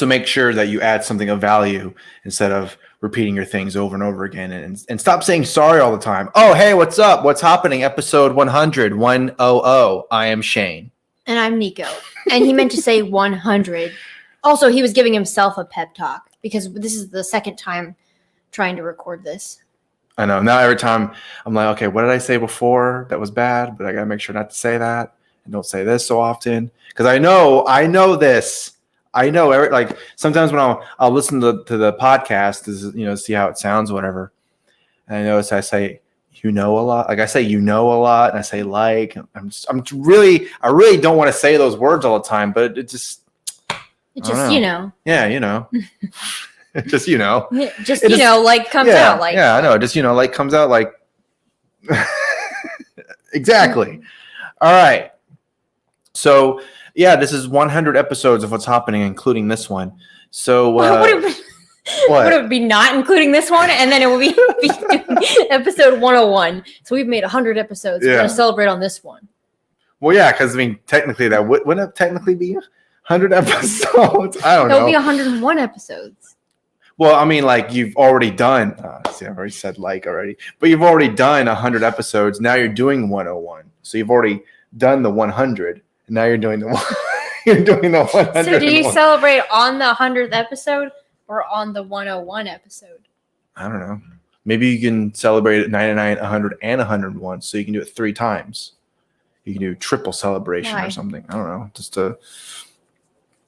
So make sure that you add something of value instead of repeating your things over and over again, and stop saying sorry all the time. Oh, hey, what's up? What's happening? Episode 100, 100. I am Shane. And I'm Nico. And he meant to say 100. Also, he was giving himself a pep talk because this is the second time trying to record this. I know. Now every time I'm like, okay, what did I say before that was bad? But I got to make sure not to say that and don't say this so often. Because I know this. I know, like sometimes when I'll listen to the podcast, see how it sounds or whatever. And I notice I say, a lot. Like I say, a lot, and I say like. I really don't want to say those words all the time, but it just. It just, Yeah, just, like comes out like. Yeah, I know. Just, like comes out like. Exactly. All right. So, yeah, this is 100 episodes of What's Happening, including this one. So, would it be not including this one? And then it would be episode 101. So we've made 100 episodes. Yeah. We're going to celebrate on this one. Well, yeah, because, technically that wouldn't it technically be 100 episodes? I don't know. It'll be 101 episodes. Well, like you've already done, I've already said already, but you've already done 100 episodes. Now you're doing 101. So you've already done the 100. And now you're doing the 100. So do you celebrate on the 100th episode or on the 101 episode? I don't know. Maybe you can celebrate at 99, 100, and 101. So you can do it 3 times. You can do triple celebration or something. I don't know. Just to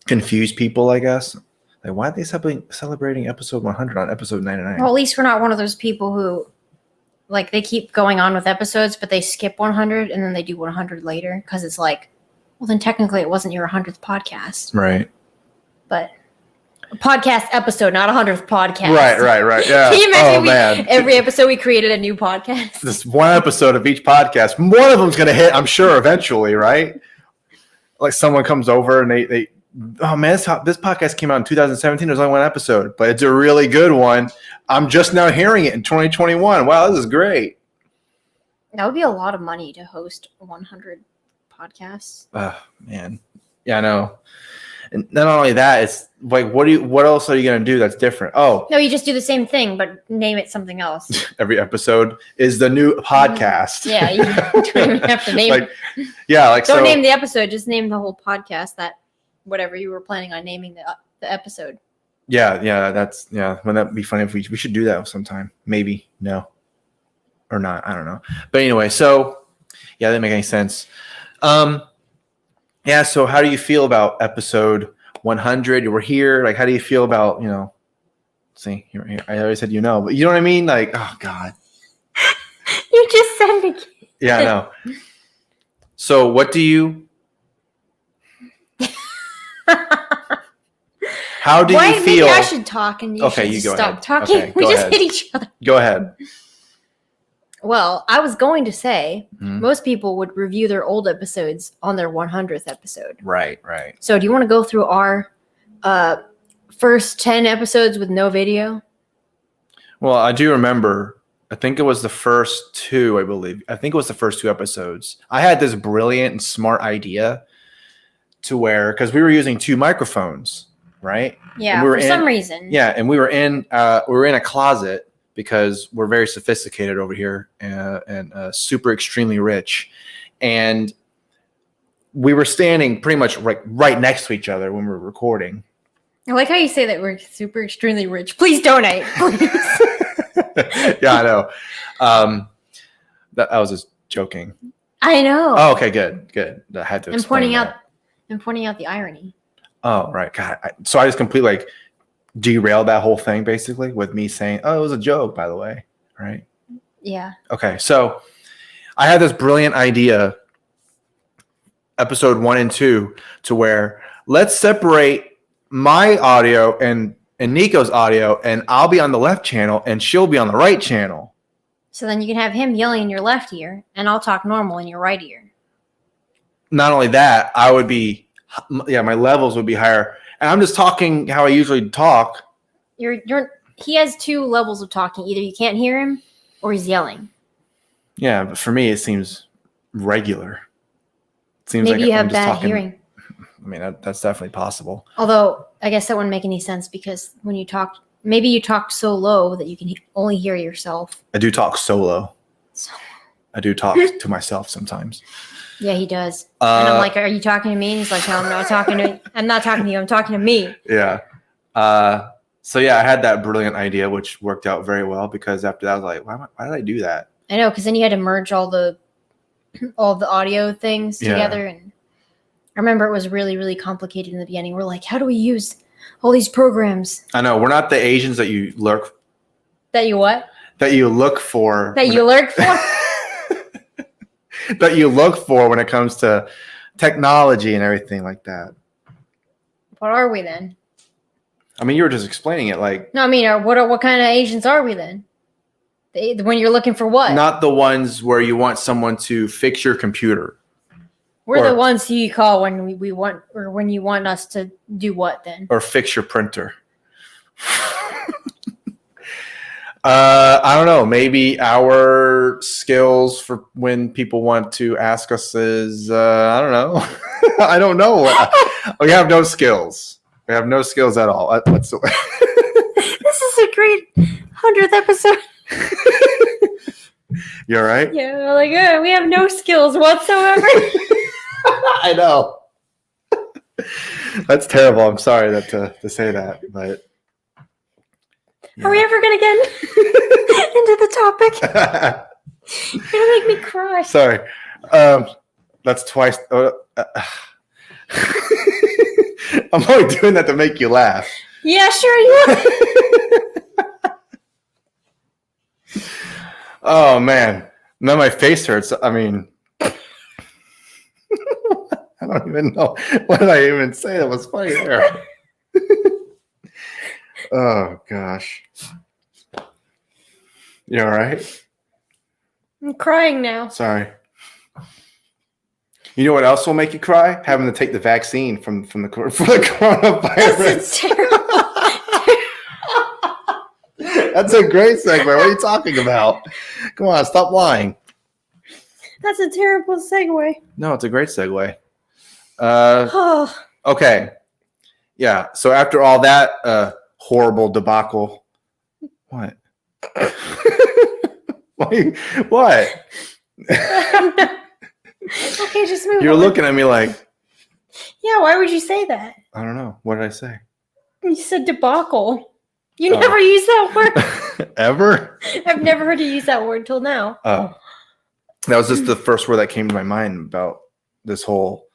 confuse people, I guess. Like, why are they celebrating episode 100 on episode 99? Well, at least we're not one of those people who, they keep going on with episodes, but they skip 100 and then they do 100 later because it's like, well, then technically it wasn't your 100th podcast. Right. But a podcast episode, not 100th podcast. Right. Yeah. Can you imagine every episode we created a new podcast? This one episode of each podcast. One of them's going to hit, I'm sure, eventually, right? Like someone comes over and they oh man, this podcast came out in 2017. There's only one episode, but it's a really good one. I'm just now hearing it in 2021. Wow, this is great. That would be a lot of money to host 100 podcasts. Man. Yeah, I know. And not only that, it's like, what else are you going to do that's different? Oh. No, you just do the same thing, but name it something else. Every episode is the new podcast. Yeah, you don't even have to name it. Yeah, Don't name the episode, just name the whole podcast, that whatever you were planning on naming the episode. Yeah, wouldn't that be funny if we should do that sometime? Maybe. No. Or not. I don't know. But anyway, so yeah, that didn't make any sense. Yeah, so how do you feel about episode 100? We're here. Like, how do you feel about, see, here. I always said, but you know what I mean? Like, oh, God. You just said it again. Yeah, I know. So what do you... How do you feel? Maybe I should talk and you should stop talking. Okay, we just hit each other. Go ahead. Well, I was going to say most people would review their old episodes on their 100th episode. Right. So do you want to go through our first 10 episodes with no video? Well, I do remember. I think it was the first 2, I believe. I think it was the first 2 episodes. I had this brilliant and smart idea to where, because we were using 2 microphones, right? Yeah, for some reason. Yeah, and we were in a closet because we're very sophisticated over here and super extremely rich, and we were standing pretty much right next to each other when we were recording. I like how you say that we're super extremely rich. Please donate, please. Yeah, I know. That was just joking. I know. Oh, okay, good. I had to. I'm pointing out the irony. Oh, right. God. So I just completely derailed that whole thing basically with me saying, "Oh, it was a joke, by the way." Right? Yeah. Okay. So I had this brilliant idea, episode 1 and 2, to where let's separate my audio and Nico's audio, and I'll be on the left channel and she'll be on the right channel. So then you can have him yelling in your left ear and I'll talk normal in your right ear. Not only that, my levels would be higher. And I'm just talking how I usually talk. He has 2 levels of talking. Either you can't hear him or he's yelling. Yeah, but for me, it seems regular. It seems Maybe you have bad hearing. I mean, that's definitely possible. Although I guess that wouldn't make any sense because when you talked, maybe you talked so low that you can only hear yourself. I do talk solo. So, I do talk to myself sometimes. yeah, he does. And I'm like, "Are you talking to me?" And he's like, "No, I'm not talking to. I'm not talking to you. I'm talking to me." Yeah. So yeah, I had that brilliant idea, which worked out very well because after that, I was like, why did I do that? I know, because then you had to merge all the audio things together, and I remember it was really, really complicated in the beginning. We're like, how do we use all these programs? I know we're not the Asians that you lurk. That you what? That you look for. That you lurk for. That you look for when it comes to technology and everything like that. What are we then? I mean, you were just explaining it like. No, I mean, what kind of Asians are we then? When you're looking for what? Not the ones where you want someone to fix your computer. We're the ones who you call when we want, or when you want us to do what then? Or fix your printer. I don't know. Maybe our skills for when people want to ask us is, I don't know. I don't know. We have no skills. We have no skills at all. Whatsoever. This is a great 100th episode. You all right? Yeah, like, we have no skills whatsoever. I know. That's terrible. I'm sorry to say that, but. Yeah. Are we ever going to get into the topic? You're going to make me cry. Sorry. That's twice. I'm only doing that to make you laugh. Yeah, sure you are. Oh, man. Now my face hurts. I mean, I don't even know. What did I even say that was funny there? Oh, gosh. You all right? I'm crying now. Sorry. You know what else will make you cry? Having to take the vaccine from the coronavirus. That's terrible. That's a great segue. What are you talking about? Come on, stop lying. That's a terrible segue. No, it's a great segue. Oh. Okay. Yeah. So after all that horrible debacle, what? What? Okay, just move You're on. looking at me like. Yeah, why would you say that? I don't know. What did I say? You said debacle. You never use that word. Ever? I've never heard you use that word till now. Oh. That was just the first word that came to my mind about this whole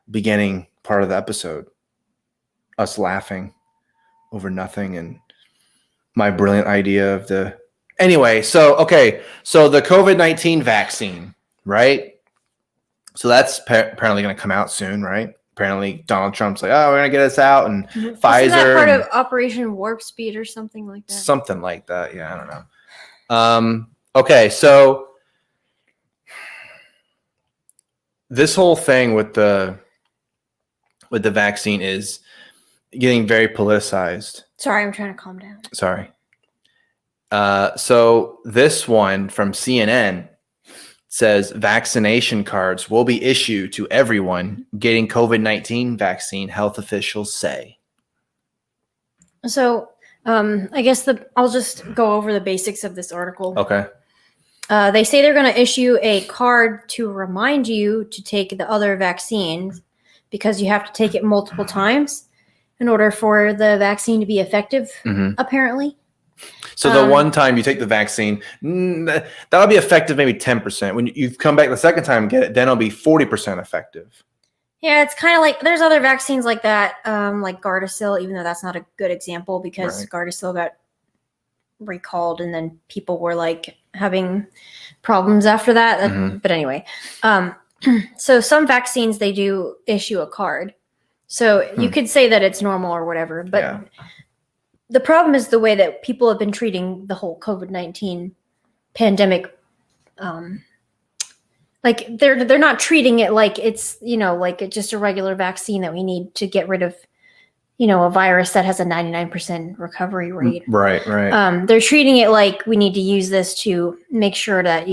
beginning part of the episode. Us laughing over nothing and my brilliant idea of the... Anyway, so the COVID-19 vaccine, right? So that's apparently going to come out soon, right? Apparently Donald Trump's like, oh, we're going to get us out, and Pfizer. Isn't that part of Operation Warp Speed or something like that? Something like that. Yeah, I don't know. Okay, so this whole thing with the vaccine is getting very politicized. Sorry, I'm trying to calm down. Sorry. So this one from CNN says vaccination cards will be issued to everyone getting COVID-19 vaccine, health officials say. So I guess I'll just go over the basics of this article. Okay. They say they're going to issue a card to remind you to take the other vaccines because you have to take it multiple times in order for the vaccine to be effective, apparently. So the one time you take the vaccine, that'll be effective maybe 10%. When you come back the second time and get it, then it'll be 40% effective. Yeah, it's kind of like there's other vaccines like that, like Gardasil, even though that's not a good example because Gardasil got recalled and then people were like having problems after that. But anyway, so some vaccines, they do issue a card. So you could say that it's normal or whatever, but the problem is the way that people have been treating the whole COVID-19 pandemic. Like they're not treating it like it's, like it's just a regular vaccine that we need to get rid of, a virus that has a 99% recovery rate. Right. They're treating it like we need to use this to make sure that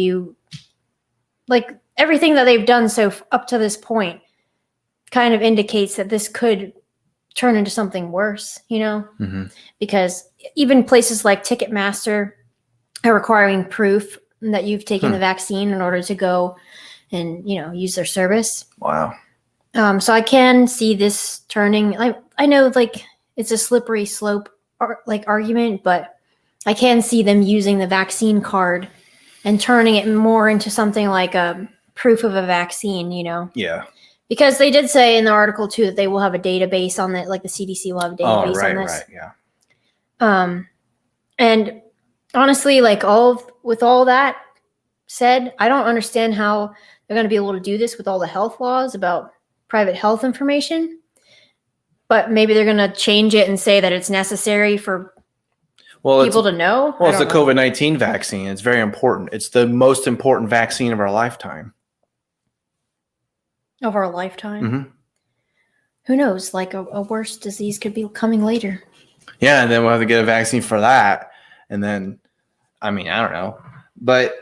like everything that they've done up to this point kind of indicates that this could turn into something worse, because even places like Ticketmaster are requiring proof that you've taken the vaccine in order to go and, use their service. Wow. So I can see this turning. I know it's a slippery slope argument, but I can see them using the vaccine card and turning it more into something like a proof of a vaccine, Yeah. Because they did say in the article too that they will have a database on that, like the CDC will have a database on this. Right, yeah. And honestly, with all that said, I don't understand how they're going to be able to do this with all the health laws about private health information. But maybe they're going to change it and say that it's necessary for people to know. Well, it's the COVID-19 vaccine. It's very important. It's the most important vaccine of our lifetime. Of our lifetime? Mm-hmm. Who knows? Like a worse disease could be coming later. Yeah, and then we'll have to get a vaccine for that. And then, I don't know. But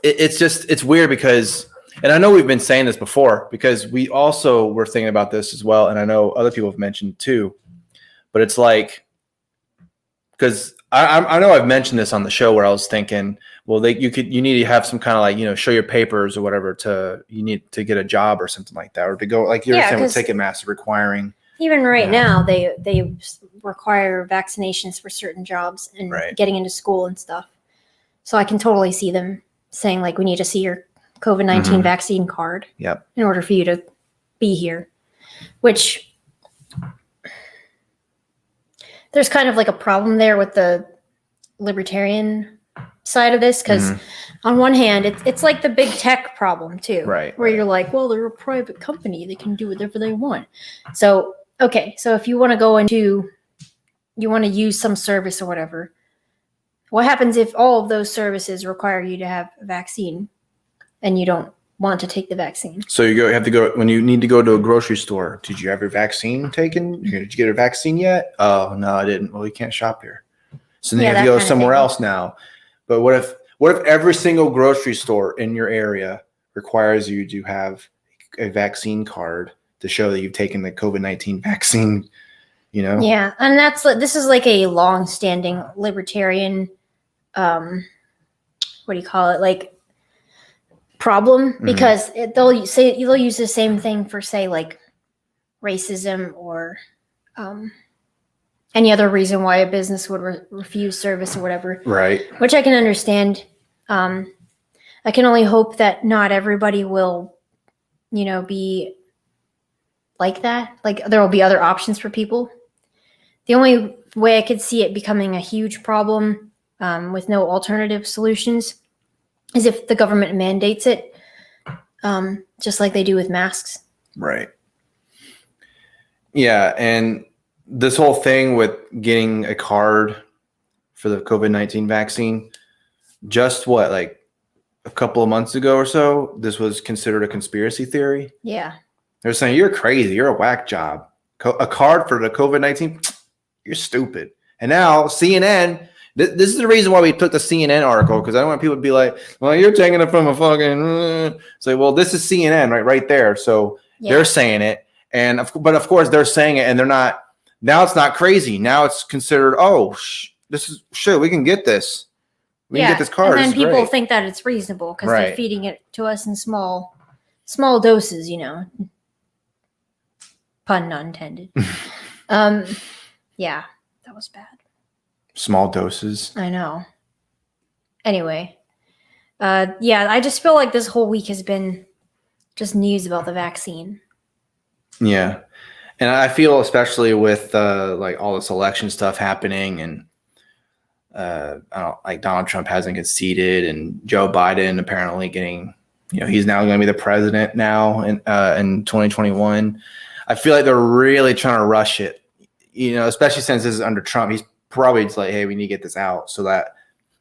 it's weird because, and I know we've been saying this before, because we also were thinking about this as well. And I know other people have mentioned too, but it's like, because I know I've mentioned this on the show where I was thinking, well, you need to have some kind of show your papers or whatever you need to get a job or something like that, or to go like you're saying with Ticketmaster requiring. Even right now, they require vaccinations for certain jobs and getting into school and stuff. So I can totally see them saying we need to see your COVID-19 vaccine card. Yep. In order for you to be here, which. There's kind of a problem there with the libertarian side of this, because on one hand, it's like the big tech problem too, right? Where you're like, well, they're a private company; they can do whatever they want. So if you want to go into, you want to use some service or whatever, what happens if all of those services require you to have a vaccine, and you don't want to take the vaccine? So you have to go when you need to go to a grocery store. Did you have your vaccine taken? Did you get a vaccine yet? Oh no, I didn't. Well, you can't shop here. So then you have to go somewhere else now. But what if every single grocery store in your area requires you to have a vaccine card to show that you've taken the COVID-19 vaccine? Yeah, and this is a long-standing libertarian, what do you call it? Problem, because they'll use the same thing for say racism or any other reason why a business would refuse service or whatever, right? Which I can understand. I can only hope that not everybody will be like that. There will be other options for people. The only way I could see it becoming a huge problem with no alternative solutions is if the government mandates it, just like they do with masks. Right. Yeah, and this whole thing with getting a card for the COVID-19 vaccine, just a couple of months ago or so, this was considered a conspiracy theory. Yeah. They're saying, you're crazy. You're a whack job. A card for the COVID-19? You're stupid. And now CNN... This is the reason why we took the CNN article, because I don't want people to be like, well, you're taking it from a fucking... Say, well, this is CNN right there. So they're saying it. But of course, they're saying it and they're not... Now it's not crazy. Now it's considered, this is... Shit, we can get this. We can get this card. And then people think that it's reasonable because they're feeding it to us in small doses, Pun not intended. Yeah, that was bad. Small doses. I know. Anyway, I just feel like this whole week has been just news about the vaccine. Yeah, and I feel especially with all this election stuff happening, and Donald Trump hasn't conceded, and Joe Biden apparently getting, he's now going to be the president now in 2021. I feel like they're really trying to rush it, especially since this is under Trump. He's probably just like, hey, we need to get this out so that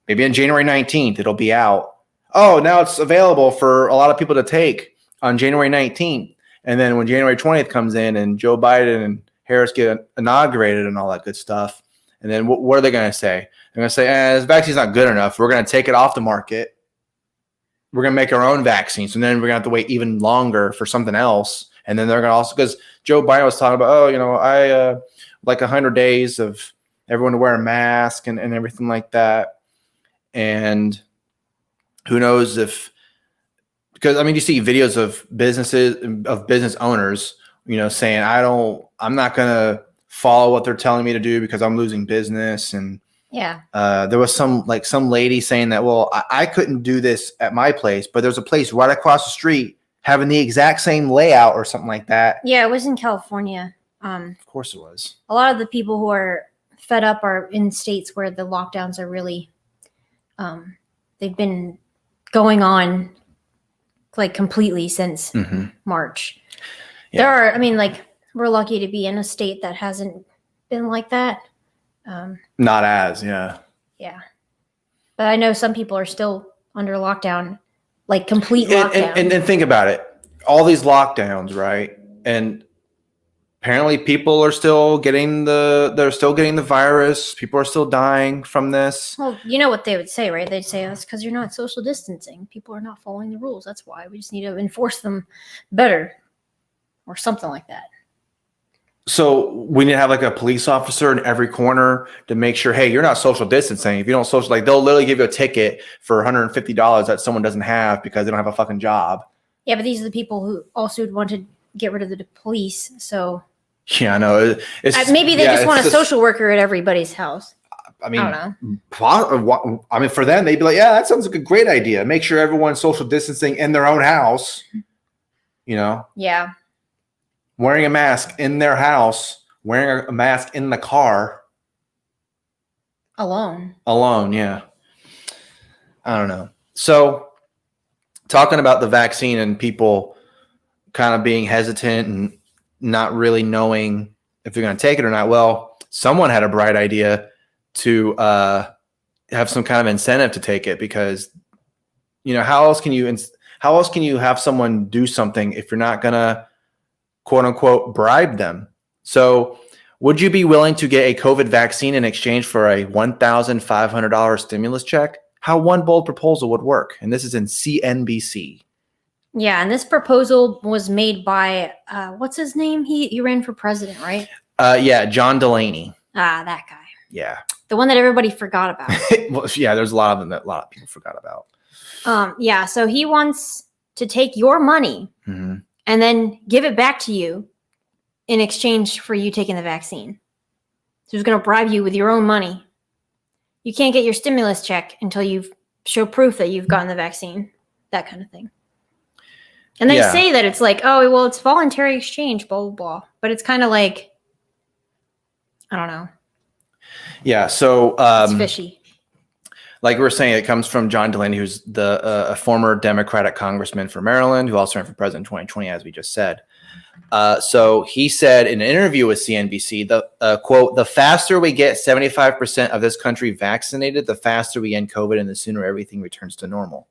maybe on January 19th, it'll be out. Oh, now it's available for a lot of people to take on January 19th. And then when January 20th comes in and Joe Biden and Harris get inaugurated and all that good stuff, and then what are they going to say? They're going to say, this vaccine's not good enough. We're going to take it off the market. We're going to make our own vaccines. And then we're going to have to wait even longer for something else. And then they're going to also, because Joe Biden was talking about, I like 100 days of everyone to wear a mask and everything like that. And who knows if, because I mean, you see videos of business owners, saying, I'm not going to follow what they're telling me to do because I'm losing business. And yeah, there was some lady saying that, well, I couldn't do this at my place, but there's a place right across the street having the exact same layout or something like that. Yeah, it was in California. Of course it was. A lot of the people who are fed up are in states where the lockdowns are really, they've been going on like completely since March. Yeah. We're lucky to be in a state that hasn't been like that. Not as, yeah. Yeah. But I know some people are still under lockdown, like complete lockdown. And think about it. All these lockdowns, right? And apparently people are still getting the virus. People are still dying from this. Well, you know what they would say, right? They'd say, that's because you're not social distancing. People are not following the rules. That's why. We just need to enforce them better or something like that. So we need to have like a police officer in every corner to make sure, hey, you're not social distancing. If you don't they'll literally give you a ticket for $150 that someone doesn't have because they don't have a fucking job. Yeah, but these are the people who also would want to get rid of the police. So yeah, I know. Maybe they just want a social worker at everybody's house. I mean, I don't know. I mean, for them, they'd be like, yeah, that sounds like a great idea. Make sure everyone's social distancing in their own house. Yeah. Wearing a mask in their house, wearing a mask in the car. Alone, yeah. I don't know. So, talking about the vaccine and people kind of being hesitant and not really knowing if you're going to take it or not. Well, someone had a bright idea to have some kind of incentive to take it because, how else can you have someone do something if you're not going to, quote unquote, bribe them? So would you be willing to get a COVID vaccine in exchange for a $1,500 stimulus check? How one bold proposal would work. And this is in CNBC. Yeah, and this proposal was made by what's his name? He ran for president, right? Yeah, John Delaney. Ah, that guy. Yeah. The one that everybody forgot about. Well, yeah, there's a lot of them that a lot of people forgot about. Yeah, so he wants to take your money and then give it back to you in exchange for you taking the vaccine. So he's going to bribe you with your own money. You can't get your stimulus check until you show proof that you've gotten the vaccine, that kind of thing. And they say that it's like, oh, well, it's voluntary exchange, blah, blah, blah. But it's kind of like, I don't know. Yeah, so it's fishy. Like we were saying, it comes from John Delaney, who's a former Democratic congressman for Maryland, who also ran for president in 2020, as we just said. So he said in an interview with CNBC, quote, the faster we get 75% of this country vaccinated, the faster we end COVID and the sooner everything returns to normal.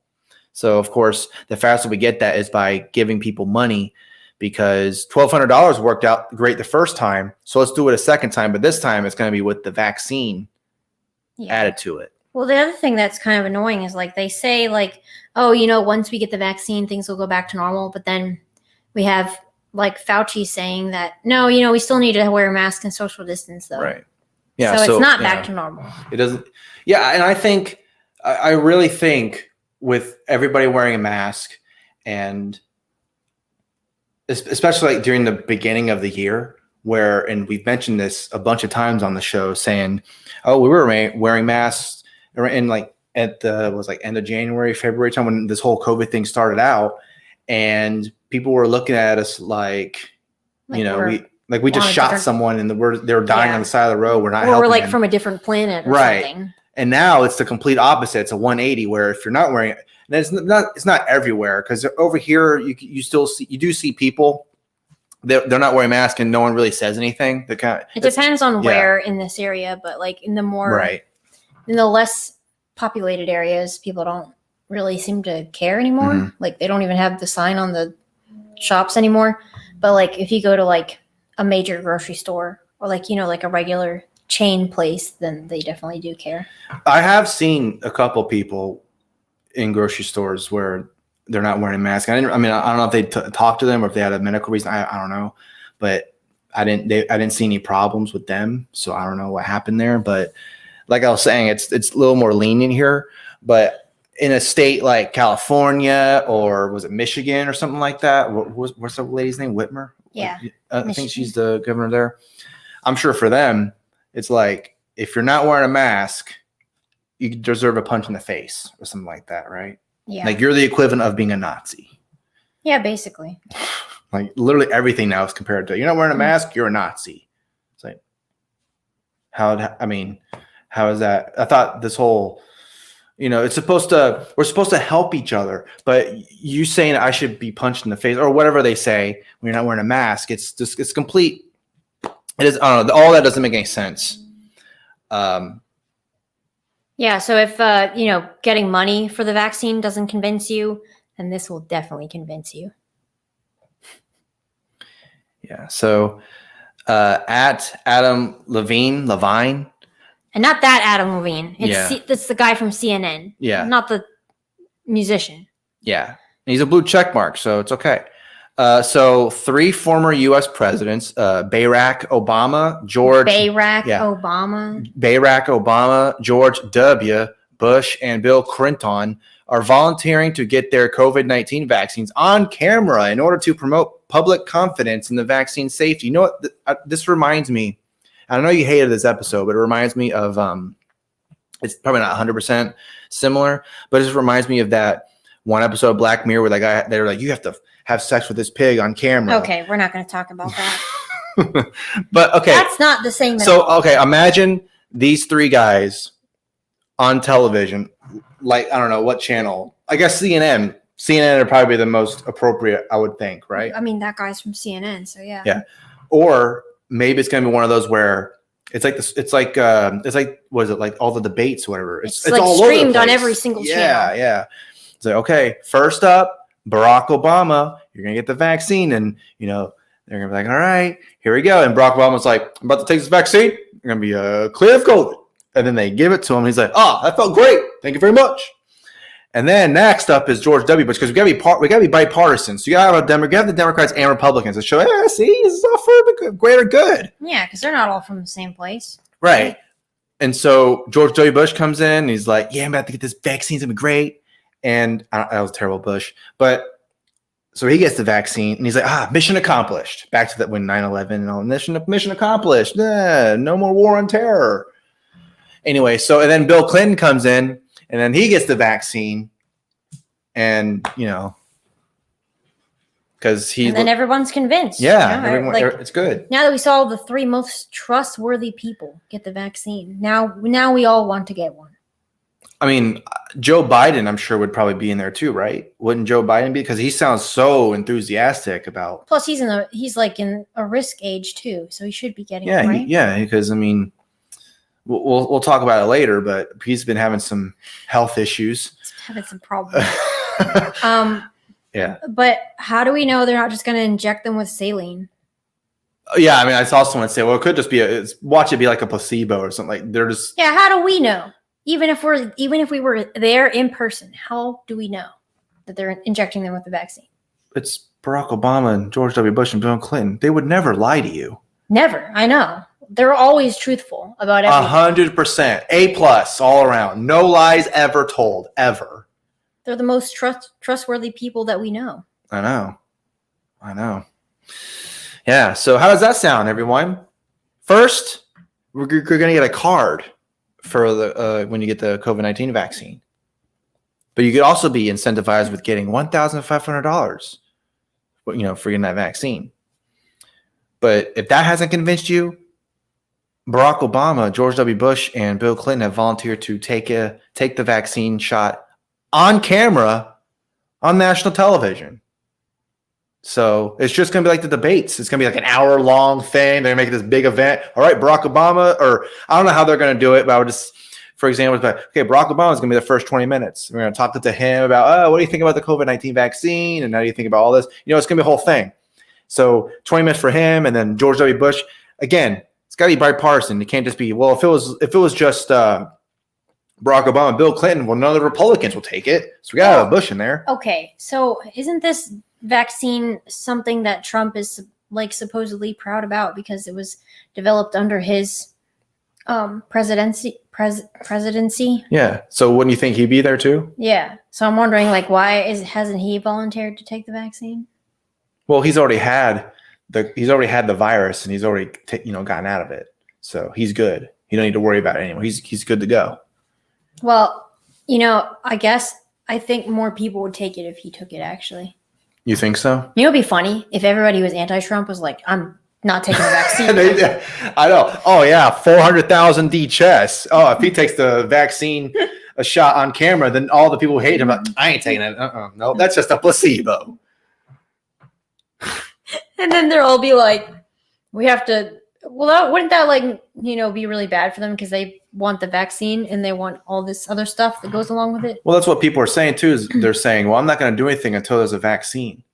So, of course, the faster we get that is by giving people money because $1,200 worked out great the first time. So let's do it a second time. But this time it's going to be with the vaccine added to it. Well, the other thing that's kind of annoying is like they say like, oh, once we get the vaccine, things will go back to normal. But then we have like Fauci saying that, no, we still need to wear a mask and social distance though. Right. Yeah. So it's not back to normal. It doesn't. Yeah. And I really think with everybody wearing a mask and especially like during the beginning of the year and we've mentioned this a bunch of times on the show saying, oh, we were wearing masks in like at the end of January, February time when this whole COVID thing started out and people were looking at us like we just shot someone and they were dying on the side of the road. We're not helping. Or we're like from a different planet or something. And now it's the complete opposite. It's a 180 where if you're not wearing it, and it's not everywhere because over here you do see people they're not wearing masks and no one really says anything. It depends on where in this area, but like in the more in the less populated areas, people don't really seem to care anymore. Like they don't even have the sign on the shops anymore. But like if you go to like a major grocery store or like like a regular chain place, then they definitely do care. I have seen a couple people in grocery stores where they're not wearing masks. I don't know if they talked to them or if they had a medical reason. I don't know, but I didn't see any problems with them. So I don't know what happened there. But like I was saying, it's a little more lenient here. But in a state like California or was it Michigan or something like that? What's the lady's name? Whitmer? Yeah. I think she's the governor there. I'm sure for them, it's like, if you're not wearing a mask, you deserve a punch in the face or something like that, right? Yeah. Like you're the equivalent of being a Nazi. Yeah, basically. Like literally everything now is compared to, you're not wearing a mask, you're a Nazi. It's like, how is that? I thought this whole, we're supposed to help each other, but you saying I should be punched in the face or whatever they say when you're not wearing a mask, it's complete. It is, I don't know, all that doesn't make any sense. Yeah, so if getting money for the vaccine doesn't convince you, then this will definitely convince you. Yeah. So at Adam Levine, and not that Adam Levine. It's the guy from CNN. Yeah. Not the musician. Yeah. He's a blue check mark, so it's okay. So 3 former U.S. presidents, Barack Obama, George W. Bush, and Bill Clinton are volunteering to get their COVID-19 vaccines on camera in order to promote public confidence in the vaccine safety. You know what? This reminds me, I know you hated this episode, but it reminds me of, it's probably not 100% similar, but it just reminds me of that one episode of Black Mirror where that guy, they were like, you have to have sex with this pig on camera. Okay, we're not going to talk about that. But okay. That's not the same. So, okay, imagine these 3 guys on television, like, I don't know what channel. I guess CNN. CNN would probably be the most appropriate, I would think, right? I mean, that guy's from CNN, so yeah. Yeah. Or maybe it's going to be one of those where it's like this. It's like what is it, like all the debates, or whatever. It's like all streamed on every single channel. Yeah. It's like, okay, first up, Barack Obama, you're gonna get the vaccine, and they're gonna be like, all right, here we go. And Barack Obama's like, I'm about to take this vaccine. You're gonna be clear of COVID. And then they give it to him. He's like, oh, that felt great. Thank you very much. And then next up is George W. Bush, because we gotta be bipartisan. So you gotta have the Democrats and Republicans to show, yeah, see, this is all for the greater good. Yeah, because they're not all from the same place. Right. And so George W. Bush comes in and he's like, yeah, I'm about to get this vaccine. It's gonna be great. And that was terrible, Bush. But so he gets the vaccine and he's like, mission accomplished. Back to that when 9/11 and all, mission accomplished. No more war on terror. Anyway, and then Bill Clinton comes in and then he gets the vaccine, and because and then everyone's convinced. Yeah, it's good. Now that we saw the 3 most trustworthy people get the vaccine, now we all want to get one. I mean, Joe Biden, I'm sure, would probably be in there too, right? Wouldn't Joe Biden be? Because he sounds so enthusiastic about. Plus, he's like in a risk age too, so he should be getting it, right? Yeah, because I mean, we'll talk about it later, but he's been having some health issues. He's having some problems. Yeah. But how do we know they're not just going to inject them with saline? Yeah, I mean, I saw someone say, well, it could just be watch it be like a placebo or something. Like they're just. Yeah, how do we know? Even if we were there in person, how do we know that they're injecting them with the vaccine? It's Barack Obama and George W. Bush and Bill Clinton. They would never lie to you. Never. I know. They're always truthful about everything. 100%. A+ all around. No lies ever told, ever. They're the most trustworthy people that we know. I know. Yeah. So how does that sound, everyone? First, we're going to get a card for the when you get the COVID-19 vaccine. But you could also be incentivized with getting $1,500, for getting that vaccine. But if that hasn't convinced you, Barack Obama, George W. Bush, and Bill Clinton have volunteered to take the vaccine shot on camera on national television. So it's just going to be like the debates. It's going to be like an hour-long thing. They're going to make this big event. All right, Barack Obama, or I don't know how they're going to do it, but I would just, for example, okay, Barack Obama is going to be the first 20 minutes. We're going to talk to him about, what do you think about the COVID-19 vaccine? And how do you think about all this? It's going to be a whole thing. So 20 minutes for him, and then George W. Bush. Again, it's got to be bipartisan. It can't just be, well, if it was just Barack Obama, Bill Clinton. Well, none of the Republicans will take it. So we got to have a Bush in there. Okay. So isn't this vaccine something that Trump is like supposedly proud about because it was developed under his presidency? Yeah. So wouldn't you think he'd be there too? Yeah. So I'm wondering, like, why hasn't he volunteered to take the vaccine? Well, he's already had the virus and he's already gotten out of it. So he's good. You don't need to worry about it anymore. He's good to go. Well, I think more people would take it if he took it, actually. You think so? You know, it'd be funny if everybody who was anti-Trump was like, I'm not taking the vaccine. I know. Oh, yeah. 400,000 D chess. Oh, if he takes the vaccine, a shot on camera, then all the people who hate him, like, I ain't taking it. No, that's just a placebo. And then they'll all be like, we have to. Well, wouldn't that be really bad for them because they want the vaccine and they want all this other stuff that goes along with it? Well, that's what people are saying too. Is they're saying, well, I'm not going to do anything until there's a vaccine.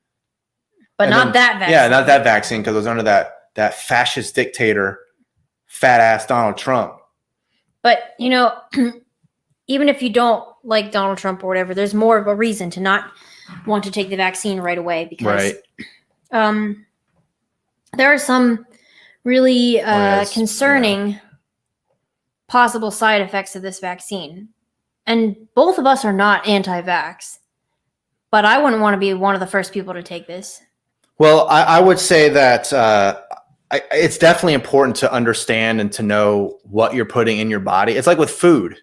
But not that vaccine. Yeah, not that vaccine because it was under that fascist dictator, fat ass Donald Trump. But even if you don't like Donald Trump or whatever, there's more of a reason to not want to take the vaccine right away because there are some really concerning possible side effects of this vaccine. And both of us are not anti-vax, but I wouldn't want to be one of the first people to take this. Well, I would say that it's definitely important to understand and to know what you're putting in your body. It's like with food,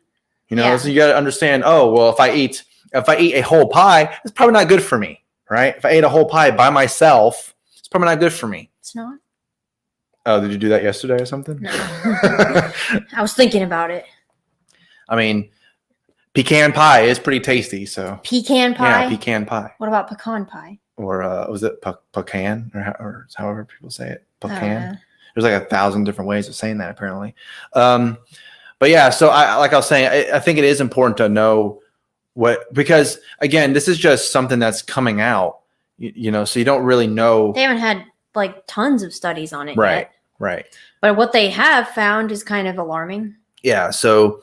so you got to understand, oh, well, if I eat a whole pie, it's probably not good for me, right? If I ate a whole pie by myself, it's probably not good for me. It's not? Oh, did you do that yesterday or something? No. I was thinking about it. I mean, pecan pie is pretty tasty. So pecan pie? Yeah, pecan pie. What about pecan pie? Or was it pecan or however people say it? Pecan. There's like 1,000 different ways of saying that apparently. But yeah, so I was saying, I think it is important to know because again, this is just something that's coming out, so you don't really know. They haven't had like tons of studies on it yet. Right. But what they have found is kind of alarming. Yeah. So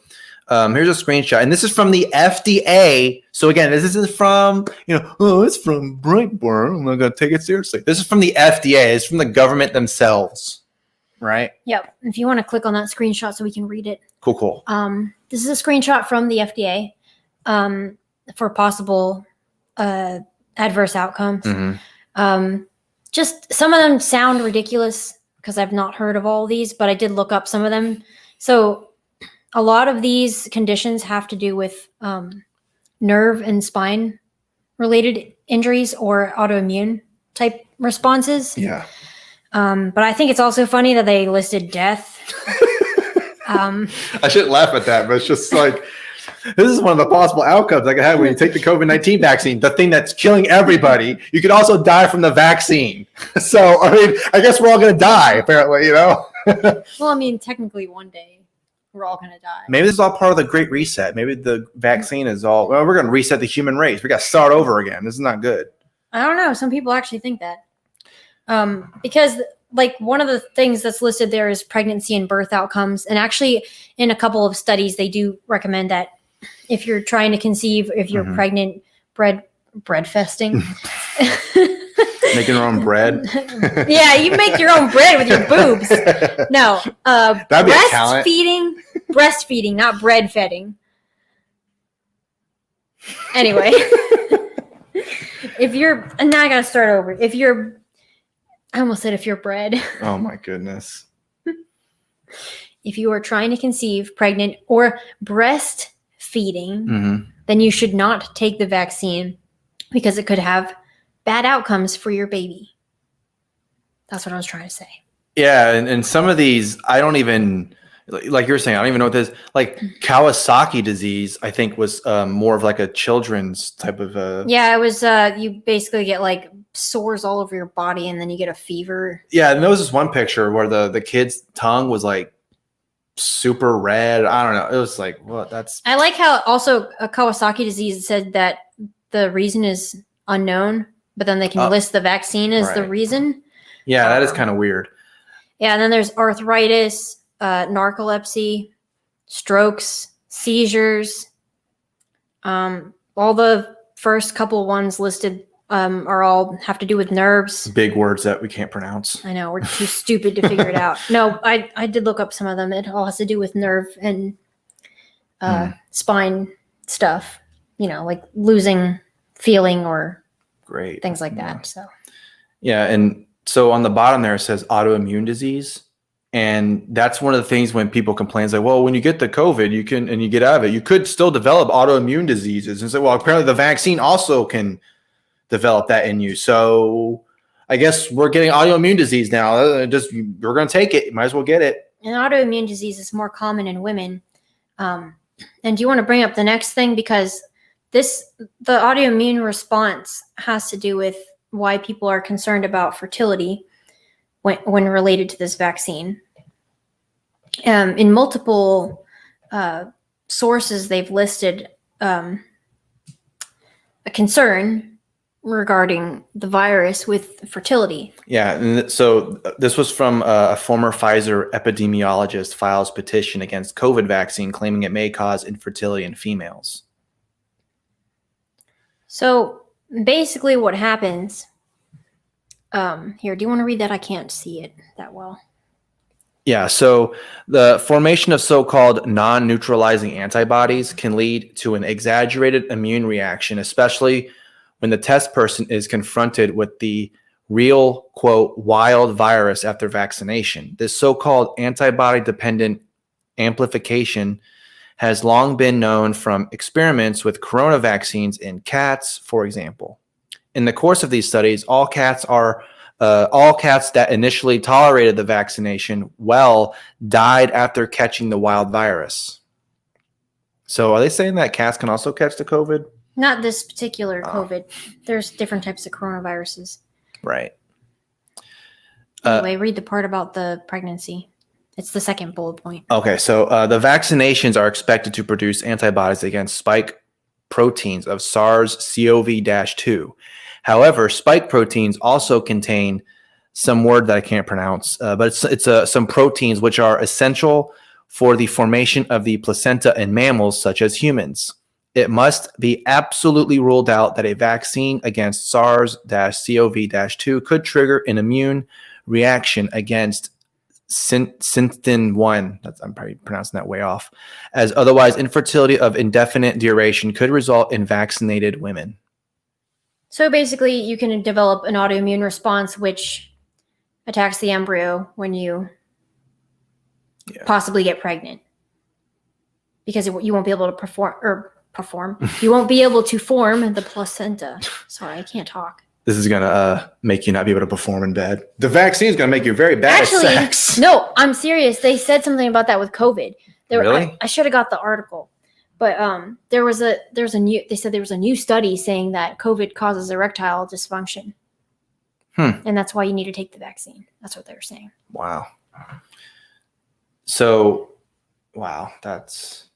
here's a screenshot, and this is from the FDA. So again, this isn't from, it's from Breitbart. I'm not going to take it seriously. This is from the FDA. It's from the government themselves. Right. Yep. If you want to click on that screenshot so we can read it. Cool. This is a screenshot from the FDA for possible adverse outcomes. Mm-hmm. Just some of them sound ridiculous because I've not heard of all these, but I did look up some of them. So a lot of these conditions have to do with nerve and spine related injuries or autoimmune type responses. Yeah. But I think it's also funny that they listed death. I shouldn't laugh at that, but it's just like, this is one of the possible outcomes I could have when you take the COVID-19 vaccine, the thing that's killing everybody. You could also die from the vaccine. So, I mean, I guess we're all going to die, apparently, Well, I mean, technically one day we're all going to die. Maybe this is all part of the Great Reset. Maybe the vaccine is all, well, we're going to reset the human race. We got to start over again. This is not good. I don't know. Some people actually think that. Because like one of the things that's listed there is pregnancy and birth outcomes. And actually in a couple of studies, they do recommend that if you're trying to conceive, if you're pregnant, bread festing. Making your own bread. Yeah, you make your own bread with your boobs. No, that'd be a talent. Breastfeeding, not bread feeding. Anyway, now I gotta start over. I almost said if you're bred. Oh my goodness. If you are trying to conceive, pregnant, or breastfeeding, then you should not take the vaccine because it could have bad outcomes for your baby. That's what I was trying to say. Yeah, and some of these, I don't even, like you're saying, I don't even know what this, like Kawasaki disease, I think was more of like a children's type of. Yeah, it was, you basically get like sores all over your body and then you get a fever. Yeah, and there was this one picture where the kid's tongue was like super red. I don't know. It was like, well, that's. I like how also a Kawasaki disease said that the reason is unknown, but then they can list the vaccine as the reason. Yeah, that is kind of weird. Yeah, and then there's arthritis, narcolepsy, strokes, seizures. All the first couple ones listed are all have to do with nerves. Big words that we can't pronounce. I know, we're too stupid to figure it out. No, I did look up some of them. It all has to do with nerve and spine stuff. Like losing feeling or things like that. So yeah, and so on the bottom there it says autoimmune disease. And that's one of the things when people complain, it's like, well, when you get the COVID, you can, and you get out of it, you could still develop autoimmune diseases. And so, well, apparently the vaccine also can develop that in you. So I guess we're getting autoimmune disease now. We're going to take it. Might as well get it. And autoimmune disease is more common in women. And do you want to bring up the next thing? Because the autoimmune response has to do with why people are concerned about fertility when related to this vaccine. In multiple sources, they've listed a concern regarding the virus with fertility. Yeah, and so this was from a former Pfizer epidemiologist files petition against COVID vaccine, claiming it may cause infertility in females. So basically what happens... here, do you want to read that? I can't see it that well. Yeah, so the formation of so-called non-neutralizing antibodies can lead to an exaggerated immune reaction, especially when the test person is confronted with the real, quote, wild virus after vaccination. This so-called antibody-dependent amplification has long been known from experiments with corona vaccines in cats, for example. In the course of these studies, all cats that initially tolerated the vaccination died after catching the wild virus. So are they saying that cats can also catch the COVID? Not this particular COVID. There's different types of coronaviruses. Right. Anyway, read the part about the pregnancy. It's the second bullet point. Okay, so the vaccinations are expected to produce antibodies against spike proteins of SARS-CoV-2. However, spike proteins also contain some word that I can't pronounce, but it's some proteins which are essential for the formation of the placenta in mammals such as humans. It must be absolutely ruled out that a vaccine against SARS-CoV-2 could trigger an immune reaction against Synthin-1, I'm probably pronouncing that way off, as otherwise infertility of indefinite duration could result in vaccinated women. So basically, you can develop an autoimmune response which attacks the embryo when you possibly get pregnant, because you won't be able to perform. You won't be able to form the placenta. Sorry, I can't talk. This is gonna make you not be able to perform in bed. The vaccine is gonna make you very bad at sex. No, I'm serious. They said something about that with COVID. Really? I should have got the article. But there was a new study saying that COVID causes erectile dysfunction. And that's why you need to take the vaccine. That's what they were saying. Wow. So, that's